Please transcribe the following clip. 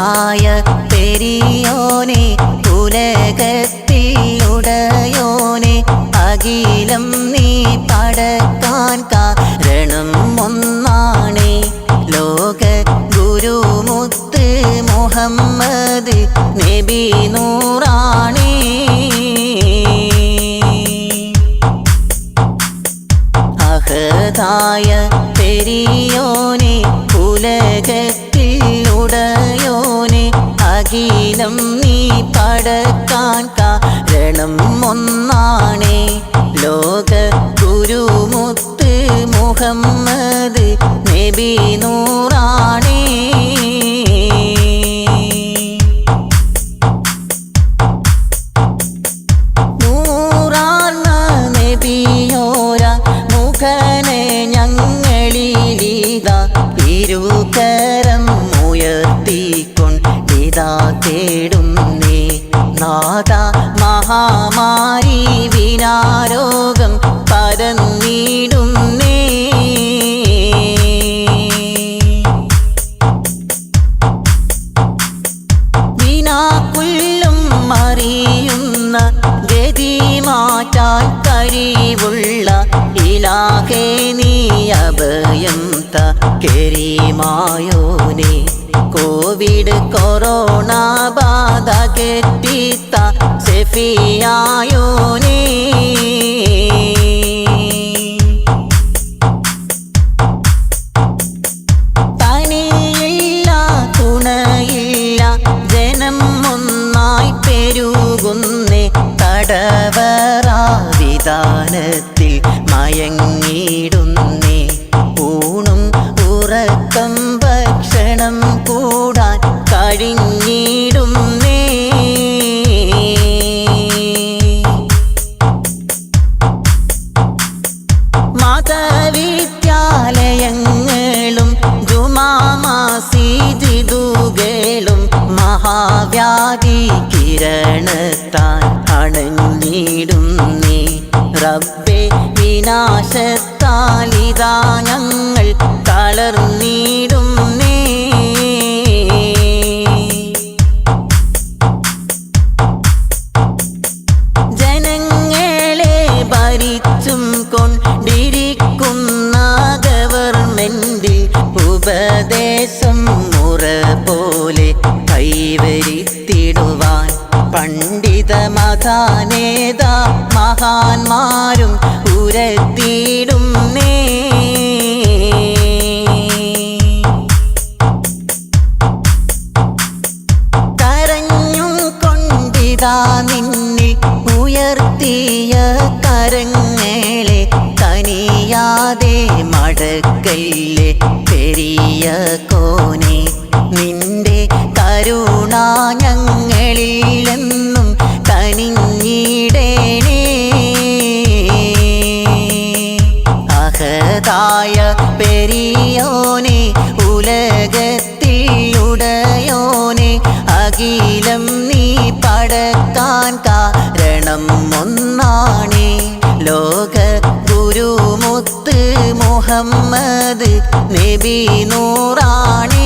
അഹദായ പെരിയോനെ ഉലകത്തിലുടയോനെ അഖിലം നീ പടക്കാൻ കാരണം ഒന്നാണേ ലോക ഗുരുമുത്ത് മുഹമ്മദ് നബി നൂറാണേ അഹദായ പെരിയോനെ ഉലകത്തിലുടയോനെ അഖിലം നീ പടക്കാൻ കാരണം ഒന്നാണേ ലോക ഗുരുമുത്ത് മുഹമ്മദ് നബി നൂറാണേ നൂറാർന്ന നബിയോര മുഖനെ ഞങ്ങളിലിതാ ഇരുകരം ഉയർത്തിക്കൊണ്ടിതാ തേടുന്നേ നാഥ മഹാമാരി വിനാരോഗം പരന്നിടുന്നേ വിനാക്കുല്ലും അറിയുന്ന ഗതി മാറ്റാൻ കഴിവുള്ള ഇലാഹേ നീ അഭയം കരീമായോനെ കോവിഡ് കൊറോണ ബാധ കെട്ടിത്ത സെഫിയായോനെ തനിയില്ല തുണയില്ല ജനം ഒന്നായി പെരുകുന്നേ തടവറ വിധാനത്തിൽ മയങ്ങിടുന്നേ ഊണും ഉറക്കം ഭക്ഷണം കൂടാൻ കഴിഞ്ഞിടുന്നേ മതവിദ്യാലയങ്ങളും ജുമാ മസ്ജിദുകളും മഹാവ്യാധി കിരണത്താൽ അണഞ്ഞിടുന്നേ റബ്ബേ വിനാശത്താലിതാ ഞങ്ങൾ തളർന്നിടുന്നേ ജനങ്ങളെ ഭരിച്ചും കൊണ്ടിരിക്കുന്ന ഗവൺമെന്റ് ഉപദേശം മുറ പോലെ കൈവരിത്തിടുവാൻ പണ്ഡിത മതാനേത മഹാന്മാരും ഉരത്തിടുന്നേ കരഞ്ഞും കൊണ്ടിതാ നിന്നിൽ ഉയർത്തിയ കരങ്ങളെ തനിയാതെ മടക്കല്ലേ പെരിയ കോനെ നിന്റെ കരുണ ഞങ്ങളിലെന്നും കനിഞ്ഞിടേണേ അഹദായ പെരിയോനെ ഉലകത്തിലുടയോനെ അഖിലം നീ പടക്കാൻ കാരണം ഒന്നാണേ ലോക ഗുരുമുത്ത് മുഹമ്മദ് നബി നൂറാണേ